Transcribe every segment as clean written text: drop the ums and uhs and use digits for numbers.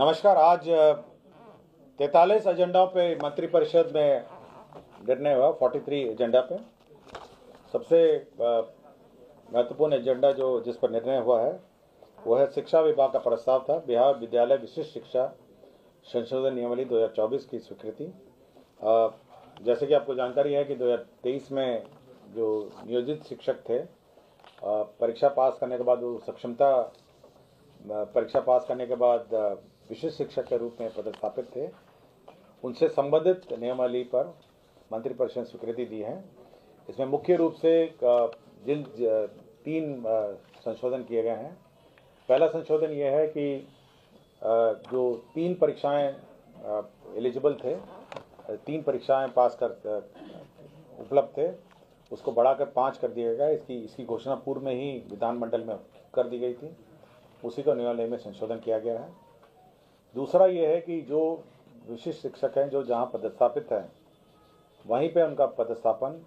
नमस्कार। आज 43 एजेंडाओं पे मंत्रिपरिषद में निर्णय हुआ। 43 एजेंडा पे सबसे महत्वपूर्ण एजेंडा जिस पर निर्णय हुआ है वो है शिक्षा विभाग का प्रस्ताव था। बिहार विद्यालय विशिष्ट शिक्षा संशोधन नियमावली 2024 की स्वीकृति। जैसे कि आपको जानकारी है कि 2023 में जो नियोजित शिक्षक थे, परीक्षा पास करने के बाद वो सक्षमता परीक्षा पास करने के बाद विशिष्ट शिक्षक के रूप में पदस्थापित थे, उनसे संबंधित नियमावली पर मंत्रिपरिषद स्वीकृति दी है। इसमें मुख्य रूप से जिन 3 संशोधन किए गए हैं। पहला संशोधन यह है कि जो 3 परीक्षाएं एलिजिबल थे, 3 परीक्षाएं पास कर उपलब्ध थे, उसको बढ़ाकर 5 कर दिया गया। इसकी घोषणा पूर्व में ही विधानमंडल में कर दी गई थी। उसी को नियमावली में संशोधन किया गया है। दूसरा ये है कि जो विशिष्ट शिक्षक हैं जो जहां पदस्थापित हैं वहीं पे उनका पदस्थापन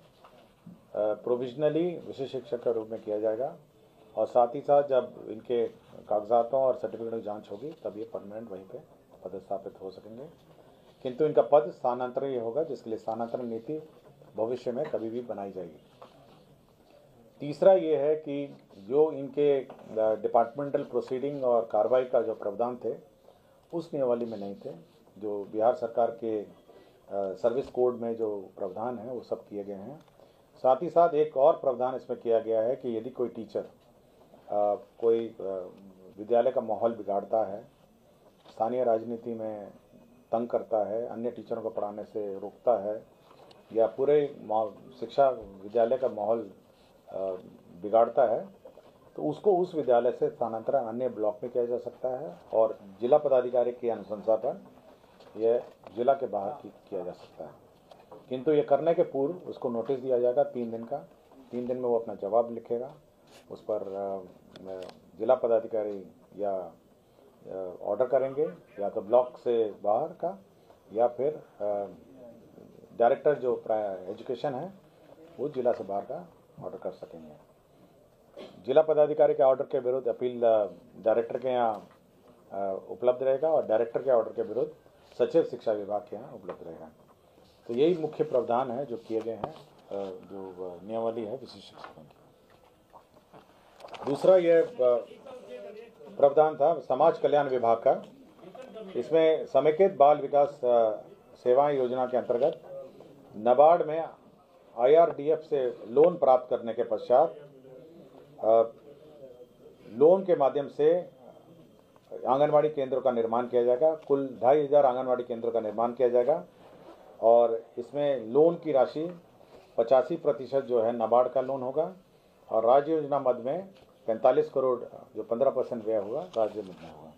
प्रोविजनली विशिष्ट शिक्षक के रूप में किया जाएगा, और साथ ही साथ जब इनके कागजातों और सर्टिफिकेट की जांच होगी तब ये परमानेंट वहीं पे पदस्थापित हो सकेंगे। किंतु इनका पद स्थानांतरण ही होगा, जिसके लिए स्थानांतरण नीति भविष्य में कभी भी बनाई जाएगी। तीसरा ये है कि जो इनके डिपार्टमेंटल प्रोसीडिंग और कार्रवाई का जो प्रावधान थे उस नियमावली में नहीं थे। जो बिहार सरकार के सर्विस कोड में जो प्रावधान है वो सब किए गए हैं। साथ ही साथ एक और प्रावधान इसमें किया गया है कि यदि कोई टीचर कोई विद्यालय का माहौल बिगाड़ता है, स्थानीय राजनीति में तंग करता है, अन्य टीचरों को पढ़ाने से रोकता है, या पूरे शिक्षा विद्यालय का माहौल बिगाड़ता है, तो उसको उस विद्यालय से स्थानांतरण अन्य ब्लॉक में किया जा सकता है, और जिला पदाधिकारी की अनुशंसा पर यह जिला के बाहर किया जा सकता है। किंतु ये करने के पूर्व उसको नोटिस दिया जाएगा 3 दिन का। 3 दिन में वो अपना जवाब लिखेगा। उस पर जिला पदाधिकारी या ऑर्डर करेंगे, या तो ब्लॉक से बाहर का, या फिर डायरेक्टर जो एजुकेशन है वो जिला से बाहर का ऑर्डर कर सकेंगे। जिला पदाधिकारी के ऑर्डर के विरुद्ध अपील डायरेक्टर के यहाँ उपलब्ध रहेगा, और डायरेक्टर के ऑर्डर के विरुद्ध सचिव शिक्षा विभाग के यहाँ उपलब्ध रहेगा। तो यही मुख्य प्रावधान है जो किए गए हैं, जो नियमावली है विशिष्ट शिक्षकों की। दूसरा यह प्रावधान था समाज कल्याण विभाग का। इसमें समेकित बाल विकास सेवाएं योजना के अंतर्गत नाबार्ड में IRDF से लोन प्राप्त करने के पश्चात लोन के माध्यम से आंगनवाड़ी केंद्रों का निर्माण किया जाएगा। कुल 2500 आंगनवाड़ी केंद्रों का निर्माण किया जाएगा, और इसमें लोन की राशि 85% जो है नाबार्ड का लोन होगा, और राज्य योजना मद में 45 करोड़ जो 15% व्यय होगा राज्य मद में होगा।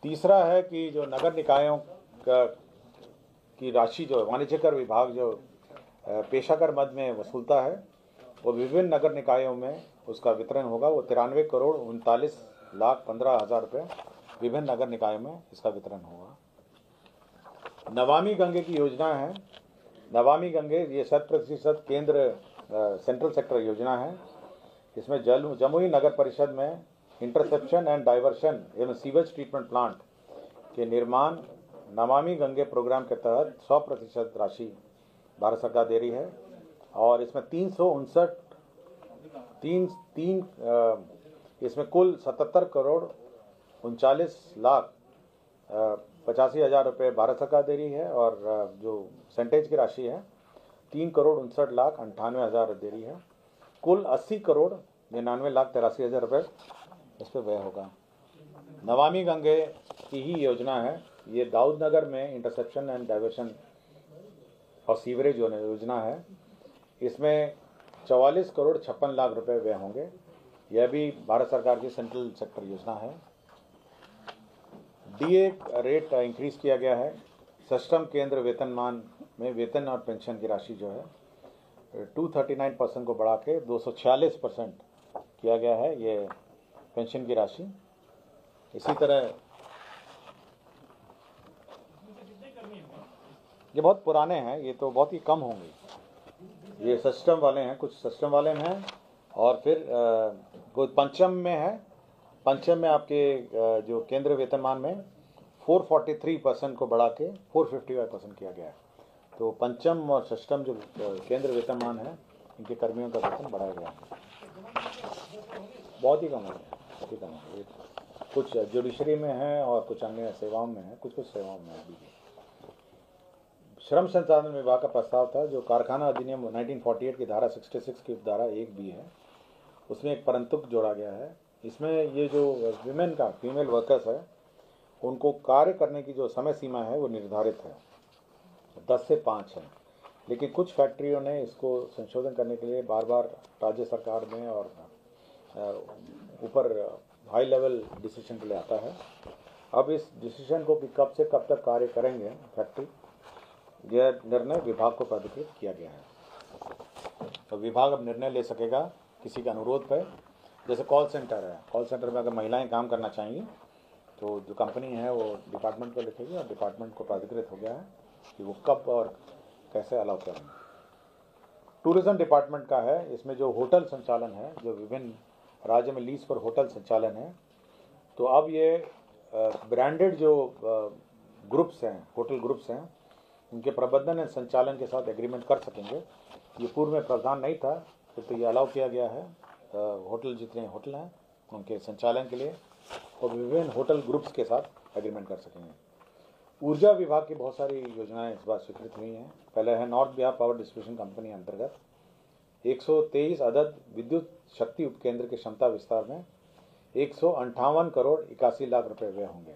तीसरा है कि जो नगर निकायों की राशि जो वाणिज्य कर विभाग जो पेशाकर मद में वसूलता है, वो विभिन्न नगर निकायों में उसका वितरण होगा। वो 93 करोड़ 39,15,000 रुपये विभिन्न नगर निकायों में इसका वितरण होगा। नमामि गंगे की योजना है। नमामि गंगे ये 100% केंद्र सेंट्रल सेक्टर योजना है। इसमें जमुई नगर परिषद में इंटरसेप्शन एंड डाइवर्शन एवं सीवेज ट्रीटमेंट प्लांट के निर्माण नमामि गंगे प्रोग्राम के तहत 100% राशि भारत सरकार दे रही है, और इसमें 359 इसमें कुल 77 करोड़ 39,85,000 रुपये भारत सरकार दे रही है, और जो सेंटेज की राशि है 3 करोड़ 59,98,000 दे रही है। कुल 80 करोड़ 99,83,000 रुपये इस पर व्यय होगा। नमामि गंगे की ही योजना है ये। दाऊद नगर में इंटरसेप्शन एंड डाइवर्शन और सीवरेज योजना है। इसमें 44 करोड़ 56 लाख रुपए व्यय होंगे। यह भी भारत सरकार की सेंट्रल सेक्टर योजना है। DA रेट इंक्रीज किया गया है। सष्टम केंद्र वेतनमान में वेतन और पेंशन की राशि जो है 239% को बढ़ा के 246% किया गया है ये पेंशन की राशि। इसी तरह ये बहुत पुराने हैं, ये तो बहुत ही कम होंगे। ये सिस्टम वाले हैं, कुछ सिस्टम वाले हैं, और फिर कोई पंचम में है, पंचम में आपके जो केंद्र वेतनमान में 443% को बढ़ा के 455% किया गया है। तो पंचम और षष्ठम जो केंद्र वेतनमान है इनके कर्मियों का वेतन बढ़ाया गया है। बहुत ही कम है, बहुत ही कम है। कुछ जुडिशरी में है और कुछ अन्य सेवाओं में है, कुछ सेवाओं में अभी भी। श्रम संसाधन विभाग का प्रस्ताव था जो कारखाना अधिनियम 1948 की धारा 66 की धारा 1B है, उसमें एक परंतु जोड़ा गया है। इसमें ये जो विमेन का फीमेल वर्कर्स है उनको कार्य करने की जो समय सीमा है वो निर्धारित है, 10 से 5 है। लेकिन कुछ फैक्ट्रियों ने इसको संशोधन करने के लिए बार बार राज्य सरकार में और ऊपर हाई लेवल डिसीजन के लिए आता है। अब इस डिसीजन को कि कब से कब तक कार्य करेंगे फैक्ट्री, यह निर्णय विभाग को प्राधिकृत किया गया है। तो विभाग अब निर्णय ले सकेगा किसी के अनुरोध पर। जैसे कॉल सेंटर है, कॉल सेंटर में अगर महिलाएं काम करना चाहिए तो जो कंपनी है वो डिपार्टमेंट को लिखेगी और डिपार्टमेंट को प्राधिकृत हो गया है कि वो कब और कैसे अलाउ करेंगे। टूरिज्म डिपार्टमेंट का है, इसमें जो होटल संचालन है, जो विभिन्न राज्य में लीज पर होटल संचालन है, तो अब ये ब्रांडेड जो ग्रुप्स हैं, होटल ग्रुप्स हैं, उनके प्रबंधन एवं संचालन के साथ एग्रीमेंट कर सकेंगे। ये पूर्व में प्रावधान नहीं था, तो ये अलाउ किया गया है। होटल जितने होटल हैं उनके संचालन के लिए और विभिन्न होटल ग्रुप्स के साथ एग्रीमेंट कर सकेंगे। ऊर्जा विभाग की बहुत सारी योजनाएं इस बार स्वीकृत हुई हैं। पहले है north Bihar power distribution company अंतर्गत 123 अदद विद्युत शक्ति उपकेंद्र की क्षमता विस्तार में 158 करोड़ 81 लाख रुपए व्यय होंगे।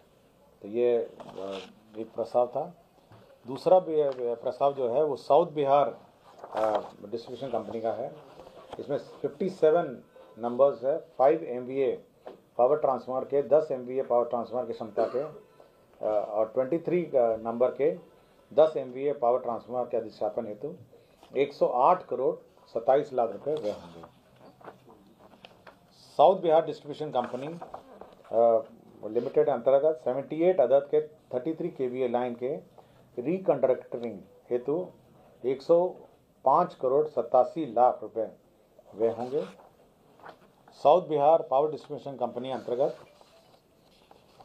तो ये एक प्रस्ताव था। दूसरा प्रस्ताव जो है वो साउथ बिहार डिस्ट्रीब्यूशन कंपनी का है। इसमें 57 नंबर्स है, 5 MVA पावर ट्रांसफार्मर के, 10 MVA पावर ट्रांसफार्मर की क्षमता के और 23 नंबर के 10 MVA पावर ट्रांसफार्मर के अधिष्ठापन हेतु 108 करोड़ 27 लाख रुपए व्यय होंगे। South Bihar distribution company limited अंतर्गत 78 अदद के 33 KVA लाइन के रिकंडक्टरिंग हेतु 105 करोड़ 87 लाख रुपए व्यय होंगे। South Bihar power distribution company अंतर्गत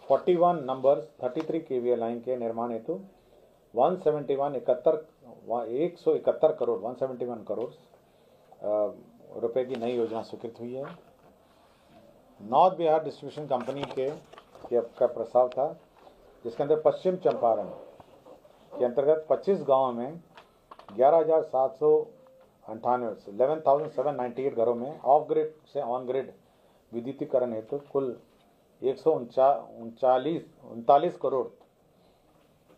41 नंबर 33 KVA लाइन के निर्माण हेतु 171 करोड़ रुपए की नई योजना स्वीकृत हुई है। नॉर्थ बिहार डिस्ट्रीब्यूशन कंपनी का प्रस्ताव था जिसके अंदर पश्चिम चंपारण के अंतर्गत 25 गांवों में 11,798 घरों में ऑफ ग्रिड से ऑन ग्रिड विद्युतीकरण हेतु कुल 139 करोड़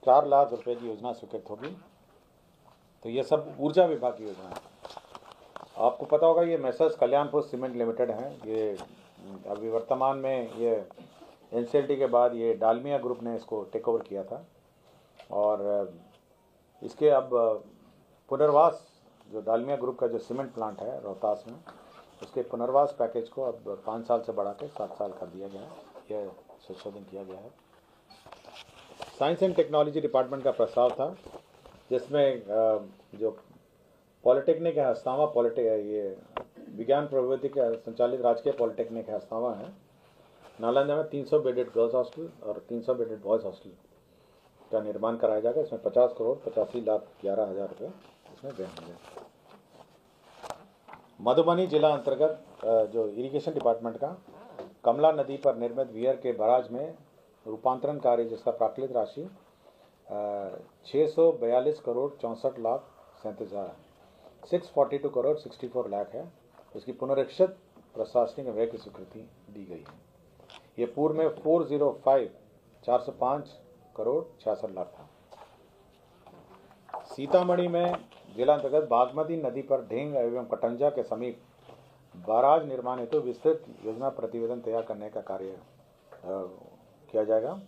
4 लाख रुपए की योजना स्वीकृत होगी। तो ये सब ऊर्जा विभाग की योजना है। आपको पता होगा ये मैसर्स कल्याणपुर सीमेंट लिमिटेड है। ये अभी वर्तमान में ये NCLT के बाद ये डालमिया ग्रुप ने इसको टेक ओवर किया था और इसके अब पुनर्वास जो डालमिया ग्रुप का जो सीमेंट प्लांट है रोहतास में, उसके पुनर्वास पैकेज को अब 5 साल से बढ़ा के 7 साल कर दिया गया है। यह संशोधन किया गया है। साइंस एंड टेक्नोलॉजी डिपार्टमेंट का प्रस्ताव था जिसमें जो पॉलिटेक्निक है हस्तावा ये विज्ञान प्रौद्योगिकी का संचालित राजकीय पॉलिटेक्निक है हस्तावा है, नालंदा में 300 बेडेड गर्ल्स हॉस्टल और 300 बेडेड बॉयज़ हॉस्टल का निर्माण कराया जाएगा। इसमें 50 करोड़ 85 लाख 11 हज़ार रुपये इसमें व्यय होंगे। मधुबनी जिला अंतर्गत जो इरिगेशन डिपार्टमेंट का कमला नदी पर निर्मित वियर के बराज में रूपांतरण कार्य जिसका प्राकृतिक राशि 642 करोड़ 64 लाख 37 हज़ार 642 करोड़ 64 लाख है। इसकी पुनरीक्षित प्रशासनिक व्यय की स्वीकृति दी गई है। ये पूर्व में 405 करोड़ 66 लाख था। सीतामढ़ी में जिला अंतर्गत बागमती नदी पर ढेंग एवं कटंजा के समीप बाराज निर्माण हेतु विस्तृत योजना प्रतिवेदन तैयार करने का कार्य किया जाएगा,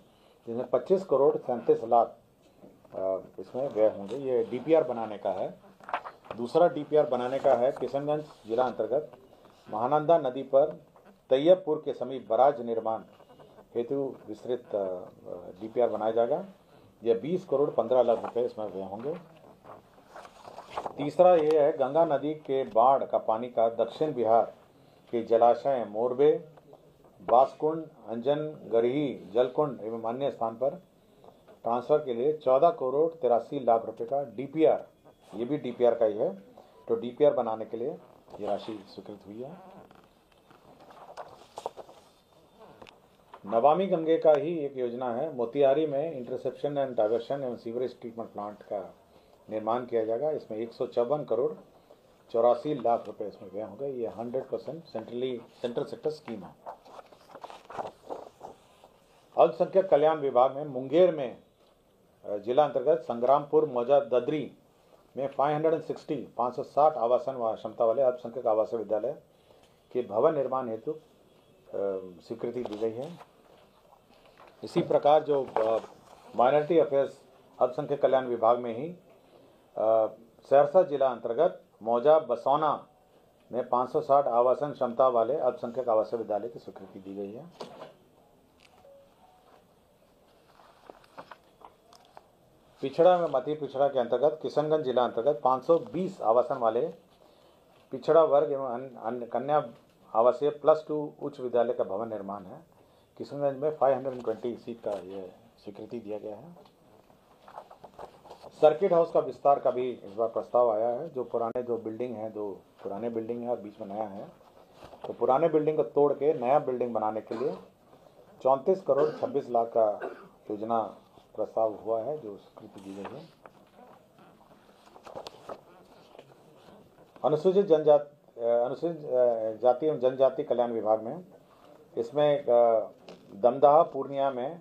जिसमें 25 करोड़ 37 लाख इसमें व्यय होंगे। ये DPR बनाने का है। दूसरा DPR बनाने का है किशनगंज जिला अंतर्गत महानंदा नदी पर तैयबपुर के समीप बराज निर्माण हेतु विस्तृत DPR बनाया जाएगा। यह 20 करोड़ 15 लाख रुपए इसमें व्यय होंगे। तीसरा ये है गंगा नदी के बाढ़ का पानी का दक्षिण बिहार के जलाशय मोरबे, बासकुंड, अंजन, गरही, जलकुंड एवं अन्य स्थान पर ट्रांसफर के लिए 14 करोड़ 83 लाख रुपए का डीपीआर, ये भी डीपीआर का ही है, तो डीपीआर बनाने के लिए ये राशि स्वीकृत हुई है। नमामि गंगे का ही एक योजना है, मोतिहारी में इंटरसेप्शन एंड डाइवर्शन एवं सीवरेज ट्रीटमेंट प्लांट का निर्माण किया जाएगा। इसमें 154 करोड़ 84 लाख रुपए इसमें व्यय होंगे। ये 100% सेंट्रल सेक्टर स्कीम है। अल्पसंख्यक कल्याण विभाग में मुंगेर में जिला अंतर्गत संग्रामपुर, मौजा, ददरी में 560 आवासन व क्षमता वाले अल्पसंख्यक आवासीय विद्यालय के भवन निर्माण हेतु स्वीकृति दी गई है। इसी प्रकार जो माइनॉरिटी अफेयर्स अल्पसंख्यक कल्याण विभाग में ही सहरसा जिला अंतर्गत मौजा, बसौना में 560 आवासन क्षमता वाले अल्पसंख्यक आवासीय विद्यालय की स्वीकृति दी गई है। पिछड़ा में मध्य पिछड़ा के अंतर्गत किशनगंज जिला अंतर्गत 520 आवासन वाले पिछड़ा वर्ग एवं कन्या आवासीय +2 उच्च विद्यालय का भवन निर्माण है। किशनगंज में 520 सीट का यह स्वीकृति दिया गया है। सर्किट हाउस का विस्तार का भी इस बार प्रस्ताव आया है। जो पुराने जो बिल्डिंग है, 2 पुराने बिल्डिंग है और बीच में नया है, तो पुराने बिल्डिंग को तोड़ के नया बिल्डिंग बनाने के लिए 34 करोड़ 26 लाख का योजना प्रस्ताव हुआ है, जो स्वीकृति दी गई है। अनुसूचित जाति एवं जनजाति कल्याण विभाग में इसमें दमदाहा, पूर्णिया में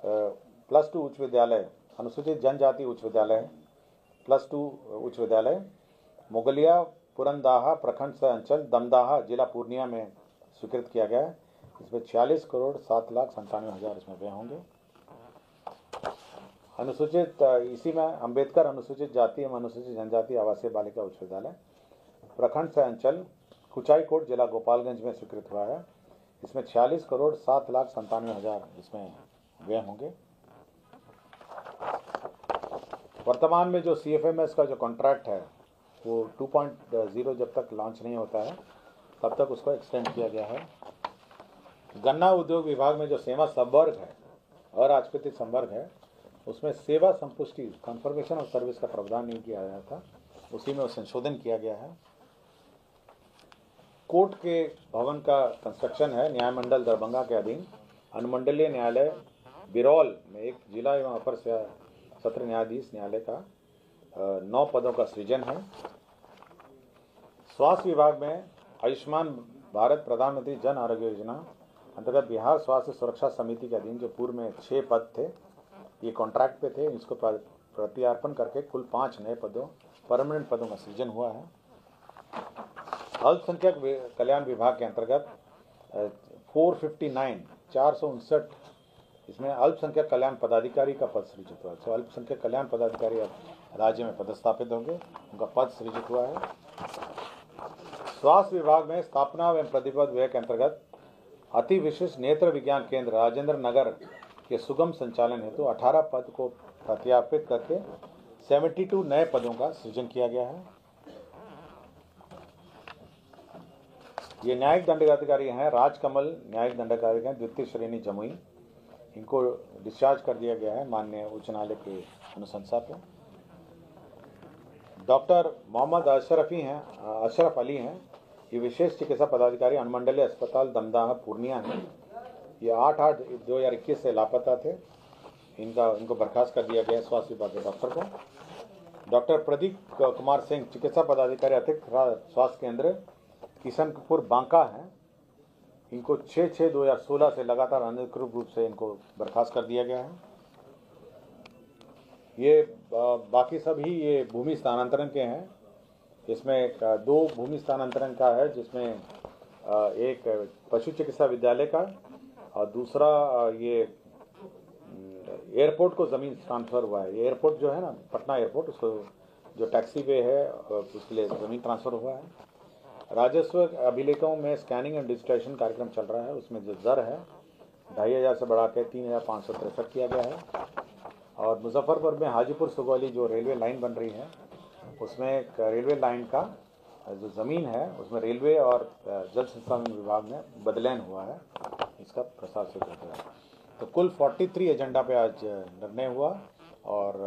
+2 उच्च विद्यालय, अनुसूचित जनजाति उच्च विद्यालय +2 उच्च विद्यालय, मुगलिया पुरंदाहा प्रखंड सह अंचल दमदाहा जिला पूर्णिया में स्वीकृत किया गया है। इसमें 46 करोड़ 7 लाख 97 हज़ार इसमें व्यय होंगे। अनुसूचित इसी में अंबेडकर अनुसूचित जाति एवं अनुसूचित जनजाति आवासीय बालिका उच्च विद्यालय प्रखंड सह अंचल कुचाईकोट जिला गोपालगंज में स्वीकृत हुआ है। इसमें 46 करोड़ 7 लाख 97 हज़ार इसमें व्यय होंगे। वर्तमान में जो CFMS का जो कॉन्ट्रैक्ट है वो 2.0 जब तक लॉन्च नहीं होता है तब तक उसको एक्सटेंड किया गया है। गन्ना उद्योग विभाग में जो सेवा संवर्ग है और राजनीतिक संवर्ग है, उसमें सेवा संपुष्टि कन्फर्मेशन ऑफ सर्विस का प्रावधान नहीं किया गया था, उसी में संशोधन किया गया है। कोर्ट के भवन का कंस्ट्रक्शन है न्याय मंडल दरभंगा के अधीन। अनुमंडलीय न्यायालय बिरौल में एक जिला एवं अपर सत्र न्यायाधीश न्यायालय का 9 पदों का सृजन है। स्वास्थ्य विभाग में आयुष्मान भारत प्रधानमंत्री जन आरोग्य योजना अंतर्गत बिहार स्वास्थ्य सुरक्षा समिति के अधीन जो पूर्व में 6 पद थे, ये कॉन्ट्रैक्ट पे थे, इसको प्रत्यार्पण करके कुल 5 नए पदों परमानेंट पदों का सृजन हुआ है। अल्पसंख्यक कल्याण विभाग के अंतर्गत 459 इसमें अल्पसंख्यक कल्याण पदाधिकारी का पद सृजित हुआ है। तो अल्पसंख्यक कल्याण पदाधिकारी अब राज्य में पदस्थापित होंगे, उनका पद सृजित हुआ है। स्वास्थ्य विभाग में स्थापना एवं प्रतिपद व्यय के अंतर्गत अति विशिष्ट नेत्र विज्ञान केंद्र राजेंद्र नगर के सुगम संचालन हेतु 18 पद को प्रत्यार्पित करके 72 नए पदों का सृजन किया गया है। ये न्यायिक दंडाधिकारी हैं, राजकमल न्यायिक दंडाधिकारी हैं, द्वितीय श्रेणी जमुई, इनको डिस्चार्ज कर दिया गया है माननीय उच्च न्यायालय के अनुशंसा पर। डॉक्टर मोहम्मद अशरफ अली हैं, ये विशेष चिकित्सा पदाधिकारी अनुमंडलीय अस्पताल दमदाहा पूर्णिया है। ये 8/8/2021 से लापता थे, इनको बर्खास्त कर दिया गया स्वास्थ्य विभाग के डॉक्टर को। डॉक्टर प्रदीप कुमार सिंह चिकित्सा पदाधिकारी अतिरिक्त स्वास्थ्य केंद्र किशनपुर बांका हैं, इनको 6/6/2016 से लगातार अनधिकृत रूप से इनको बर्खास्त कर दिया गया है। ये बाकी सभी ये भूमि स्थानांतरण के हैं। इसमें 2 भूमि स्थानांतरण का है, जिसमें एक पशु चिकित्सा विद्यालय का और दूसरा ये एयरपोर्ट को ज़मीन ट्रांसफ़र हुआ है। ये एयरपोर्ट जो है ना, पटना एयरपोर्ट, उसको जो टैक्सी वे है उसके लिए ज़मीन ट्रांसफ़र हुआ है। राजस्व अभिलेखों में स्कैनिंग एंड डिजिटाइजेशन कार्यक्रम चल रहा है, उसमें जो दर है 2500 से बढ़ा के 3563 किया गया है। और मुजफ्फरपुर में हाजीपुर सुगौली जो रेलवे लाइन बन रही है, उसमें रेलवे लाइन का जो ज़मीन है उसमें रेलवे और जल संसाधन विभाग में बदलाव हुआ है। इसका प्रसार से होता है। तो कुल 43 एजेंडा पे आज निर्णय हुआ और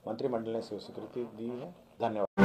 मंत्रिमंडल ने स्वीकृति दी है। धन्यवाद।